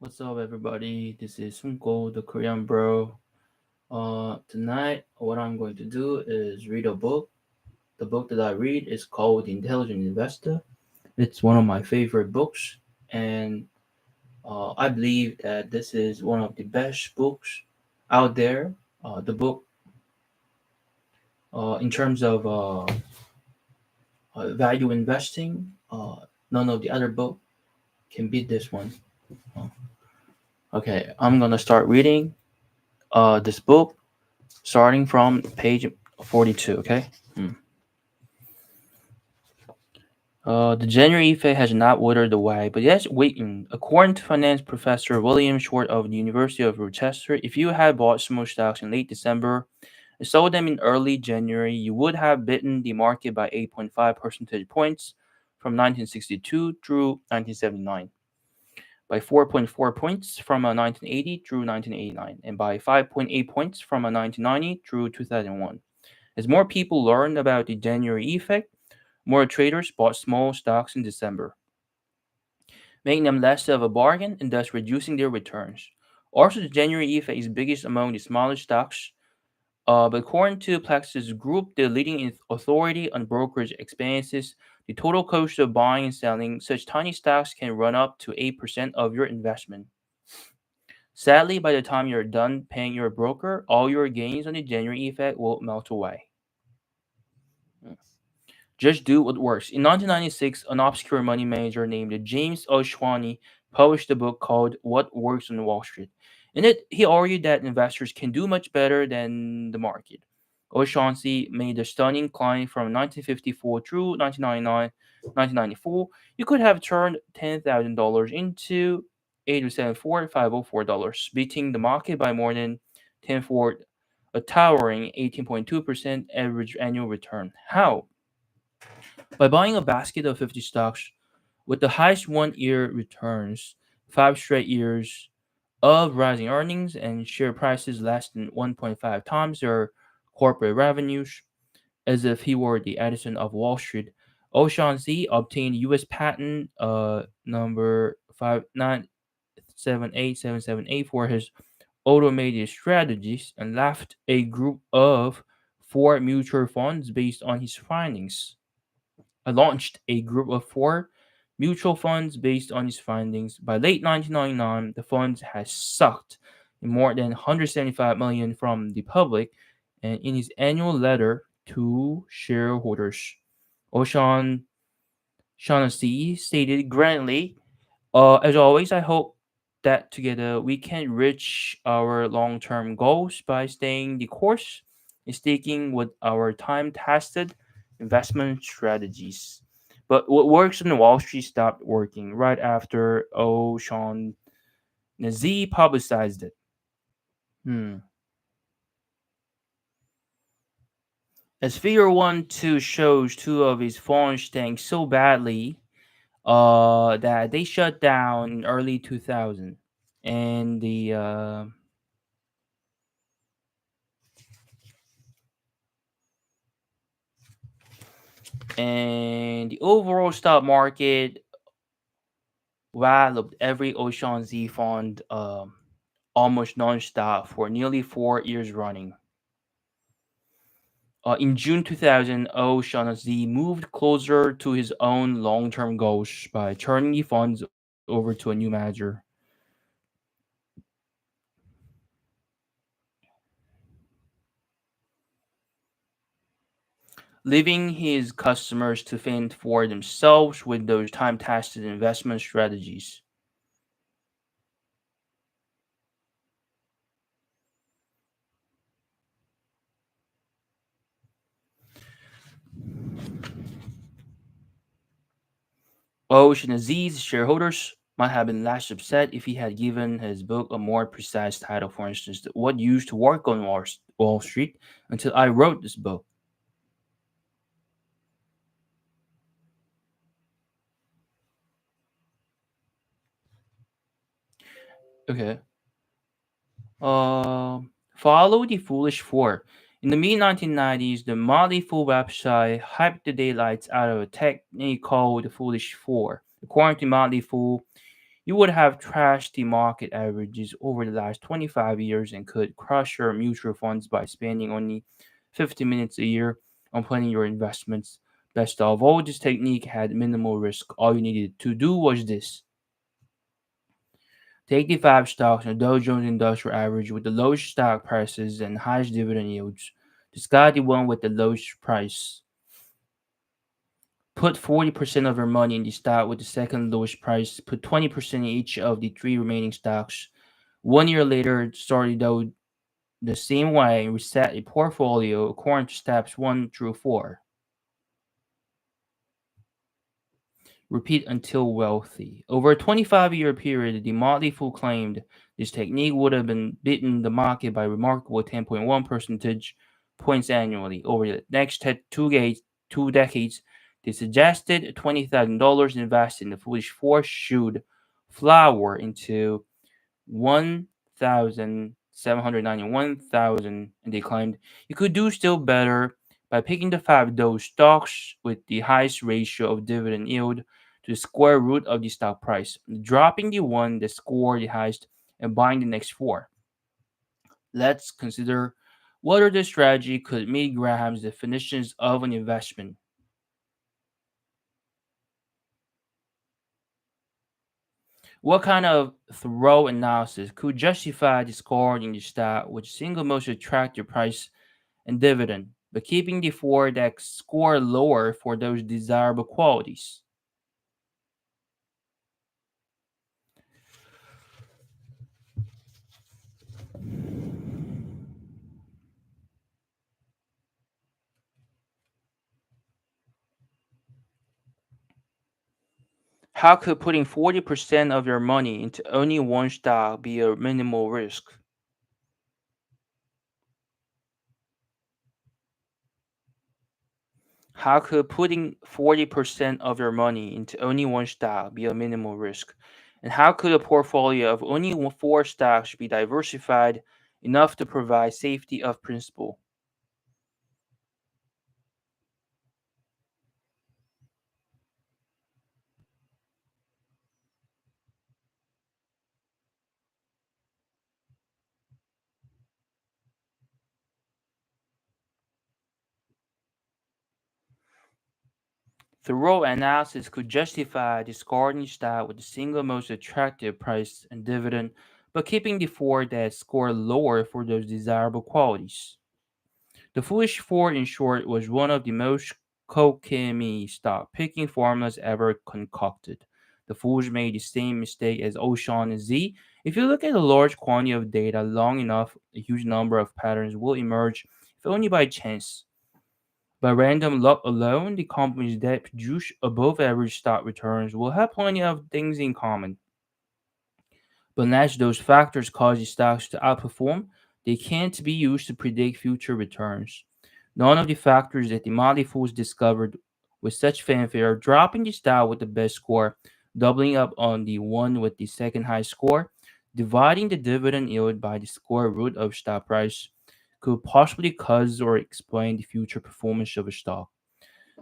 What's up, everybody? This is Sunko, the Korean bro. Tonight, what I'm going to do is read a book. The book that I read is called The Intelligent Investor. It's one of my favorite books, and I believe that this is one of the best books out there. The book, in terms of value investing, none of the other book can beat this one. Uh, okay, I'm gonna start reading this book starting from page 42, okay? The January effect has not withered away, but yes, weakened. According to finance professor William Short of the University of Rochester, if you had bought small stocks in late December and sold them in early January, you would have beaten the market by 8.5 percentage points from 1962 through 1979, by 4.4 points from 1980 through 1989, and by 5.8 points from 1990 through 2001. As more people learned about the January effect, more traders bought small stocks in December, making them less of a bargain and thus reducing their returns. Also, the January effect is biggest among the smaller stocks, but according to Plexus Group, the leading authority on brokerage expenses, the total cost of buying and selling such tiny stocks can run up to 8% of your investment. Sadly, by the time you're done paying your broker, all your gains on the January effect will melt away. Just do what works. In 1996, an obscure money manager named James Oshwani published a book called What Works on Wall Street. In it, he argued that investors can do much better than the market. O'Shaughnessy made a stunning climb from 1954 through 1999, 1994. You could have turned $10,000 into $874,504, beating the market by more than 10 for a towering 18.2% average annual return. How? By buying a basket of 50 stocks with the highest 1 year returns, 5 straight years of rising earnings, and share prices less than 1.5 times their corporate revenues, as if he were the Edison of Wall Street, O'Shaughnessy obtained U.S. patent number 5978778 for his automated strategies and left a group of four mutual funds based on his findings. I launched a group of four mutual funds based on his findings. By late 1999, the funds had sucked in more than 175 million from the public, and in his annual letter to shareholders, O'Shawn Shaughnessy stated grandly, as always, I hope that together we can reach our long-term goals by staying the course and sticking with our time-tested investment strategies. But what works on Wall Street stopped working right after O'Shaughnessy publicized it. Hmm. As Figure 1 2 shows, two of his phones stank so badly that they shut down in early 2000. And the overall stock market walloped every Ocean Z fund almost non-stop for nearly 4 years running. In June 2000, O'Shaughnessy moved closer to his own long-term goals by turning the funds over to a new manager, leaving his customers to fend for themselves with those time-tested investment strategies. O'Shaughnessy's shareholders might have been less upset if he had given his book a more precise title, for instance, What Used to Work on Wall Street Until I Wrote This Book. Okay. Uh, Follow the Foolish Four. In the mid 1990s, the Motley Fool website hyped the daylights out of a technique called the Foolish Four. According to Motley Fool, You would have trashed the market averages over the last 25 years and could crush your mutual funds by spending only 50 minutes a year on planning your investments. Best of all, this technique had minimal risk. All you needed to do was this: take the five stocks in the Dow Jones Industrial Average with the lowest stock prices and highest dividend yields. Discard the one with the lowest price. Put 40% of your money in the stock with the second lowest price. Put 20% in each of the three remaining stocks. 1 year later, start the same way and reset a portfolio according to steps 1 through 4. Repeat until wealthy. Over a 25-year period, the Motley Fool claimed this technique would have been beaten the market by a remarkable 10.1 percentage points annually. Over the next two decades, they suggested $20,000 invested in the foolish four should flower into 1,791,000, and they claimed you could do still better by picking the five those stocks with the highest ratio of dividend yield to the square root of the stock price, dropping the one that scored the highest and buying the next four. Let's consider whether this strategy could meet Graham's definitions of an investment. What kind of thorough analysis could justify discarding the stock with single most attractive price and dividend, but keeping the four that score lower for those desirable qualities? How could putting 40% of your money into only one stock be a minimal risk? How could putting 40% of your money into only one stock be a minimal risk? And how could a portfolio of only four stocks be diversified enough to provide safety of principal? Thorough analysis could justify discarding stock with the single most attractive price and dividend, but keeping the four that score lower for those desirable qualities. The Foolish Four, in short, was one of the most cocaine stock picking formulas ever concocted. The fools made the same mistake as Ocean and Z. If you look at a large quantity of data long enough, a huge number of patterns will emerge, if only by chance. By random luck alone, the companies that produce above average stock returns will have plenty of things in common. But unless those factors cause the stocks to outperform, they can't be used to predict future returns. None of the factors that the Motley Fools discovered with such fanfare, dropping the stock with the best score, doubling up on the one with the second high score, dividing the dividend yield by the square root of stock price, could possibly cause or explain the future performance of a stock.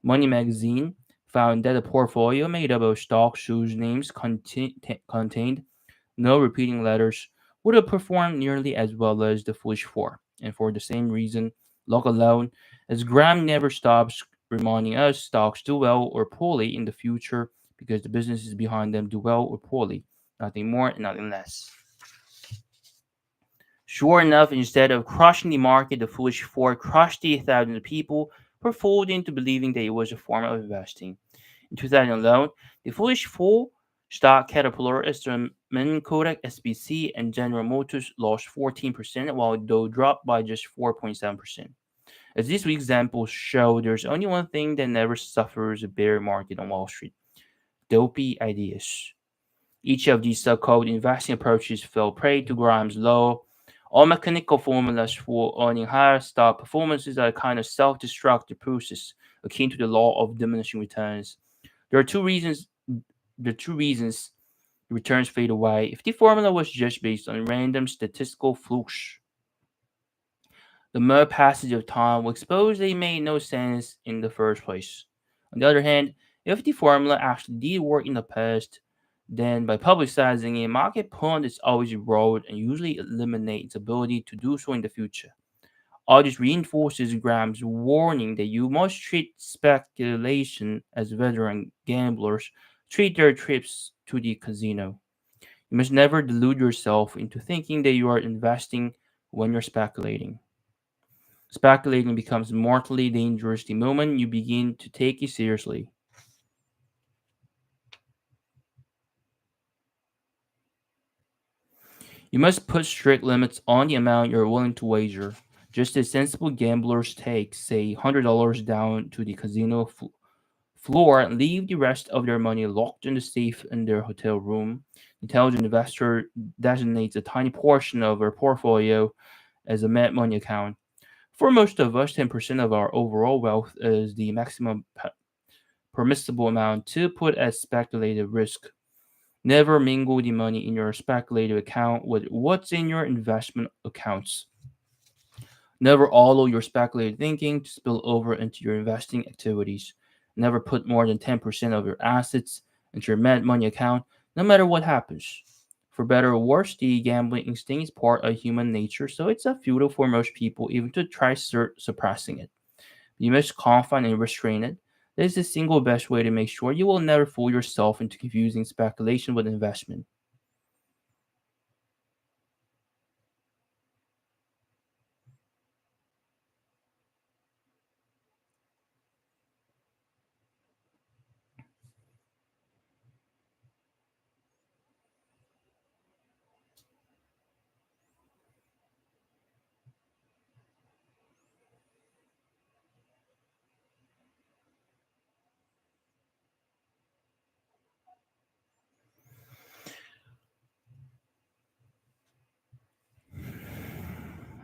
Money Magazine found that a portfolio made up of stocks whose names contained no repeating letters would have performed nearly as well as the Foolish Four. And for the same reason, luck alone, as Graham never stops reminding us stocks do well or poorly in the future because the businesses behind them do well or poorly. Nothing more and nothing less. Sure enough, instead of crushing the market, the Foolish Four crushed the thousands of people who were fooled into believing that it was a form of investing. In 2011, the Foolish Fool stock Caterpillar, Esterman, Kodak, SBC, and General Motors lost 14%, while Dow dropped by just 4.7%. As these examples show, there's only one thing that never suffers a bear market on Wall Street: dopey ideas. Each of these so-called investing approaches fell prey to Grimes' law. All mechanical formulas for earning higher stock performances are a kind of self-destructive process akin to the law of diminishing returns. There are two reasons the two reasons the returns fade away. If the formula was just based on random statistical flukes, the mere passage of time will expose they made no sense in the first place. On the other hand, if the formula actually did work in the past, Then, by publicizing it, market pund is always erode and usually eliminate its ability to do so in the future. All this reinforces Graham's warning that you must treat speculation as veteran gamblers treat their trips to the casino. You must never delude yourself into thinking that you are investing when you're speculating. Speculating becomes mortally dangerous the moment you begin to take it seriously. You must put strict limits on the amount you're willing to wager. Just as sensible gamblers take, say, $100 down to the casino floor and leave the rest of their money locked in the safe in their hotel room. The intelligent investor designates a tiny portion of their portfolio as a mad money account. For most of us, 10% of our overall wealth is the maximum permissible amount to put at speculative risk. Never mingle the money in your speculative account with what's in your investment accounts. Never allow your speculative thinking to spill over into your investing activities. Never put more than 10% of your assets into your mad money account, no matter what happens. For better or worse, the gambling instinct is part of human nature, so it's a futile for most people even to try suppressing it. You must confine and restrain it. That is the single best way to make sure you will never fool yourself into confusing speculation with investment.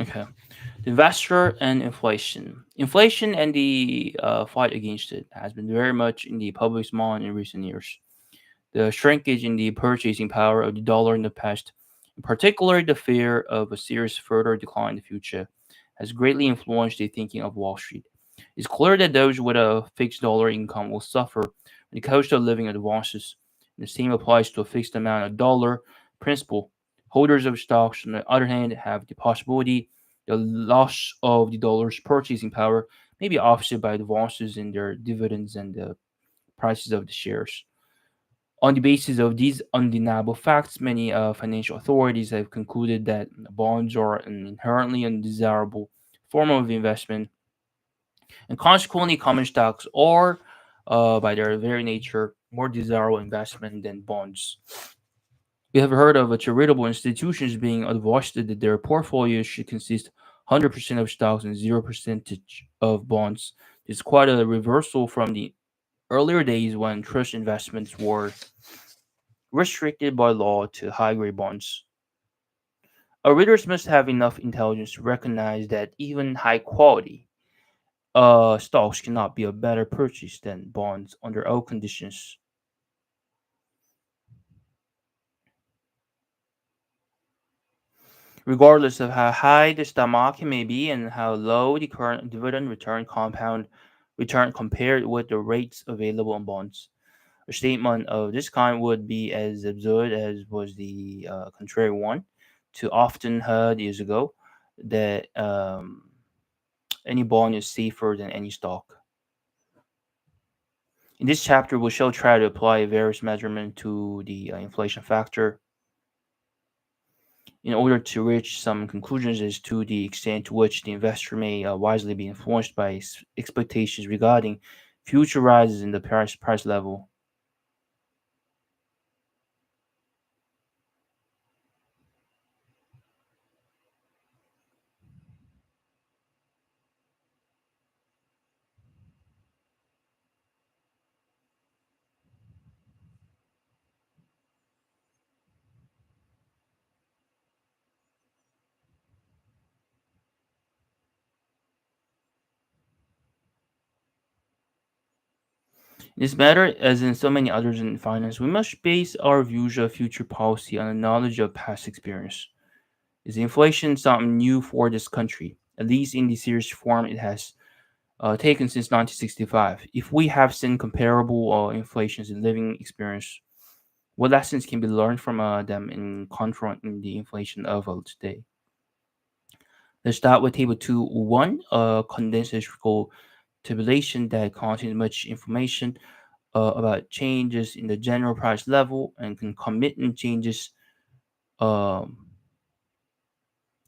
Okay. The investor and inflation. Inflation and the fight against it has been very much in the public's mind in recent years. The shrinkage in the purchasing power of the dollar in the past, in particular the fear of a serious further decline in the future, has greatly influenced the thinking of Wall Street. It's clear that those with a fixed dollar income will suffer when the cost of living advances. And the same applies to a fixed amount of dollar principal. Holders of stocks, on the other hand, have the possibility the loss of the dollar's purchasing power may be offset by advances in their dividends and the prices of the shares. On the basis of these undeniable facts, many financial authorities have concluded that bonds are an inherently undesirable form of investment, and consequently, common stocks are, by their very nature, more desirable investment than bonds. We have heard of charitable institutions being advised that their portfolios should consist 100% of stocks and 0% of bonds. It's quite a reversal from the earlier days when trust investments were restricted by law to high grade bonds. Our readers must have enough intelligence to recognize that even high quality stocks cannot be a better purchase than bonds under all conditions. Regardless of how high the stock market may be and how low the current dividend return compound return compared with the rates available on bonds. A statement of this kind would be as absurd as was the contrary one, too often heard years ago that any bond is safer than any stock. In this chapter, we shall try to apply various measurement to the inflation factor in order to reach some conclusions as to the extent to which the investor may wisely be influenced by expectations regarding future rises in the price level. In this matter, as in so many others in finance, we must base our views of future policy on the knowledge of past experience. Is inflation something new for this country, at least in the serious form it has taken since 1965? If we have seen comparable inflations in living experience, What lessons can be learned from them in confronting the inflation of today? Let's start with table 2.1, a condensed historical tabulation that contains much information about changes in the general price level and concomitant changes, um,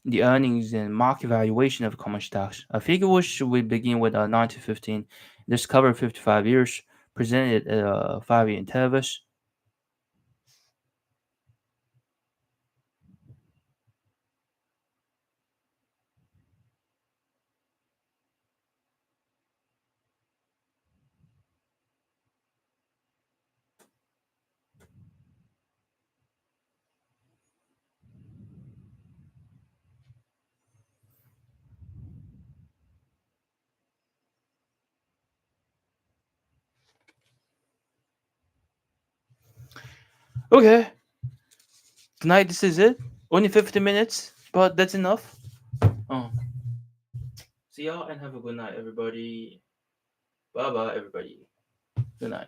the earnings and market valuation of common stocks. A figure which we begin with 1915, this covered 55 years, presented at 5-year intervals. Okay, tonight this is it. Only 50 minutes, but that's enough. Oh, see y'all and have a good night, everybody. Bye bye, everybody. Good night.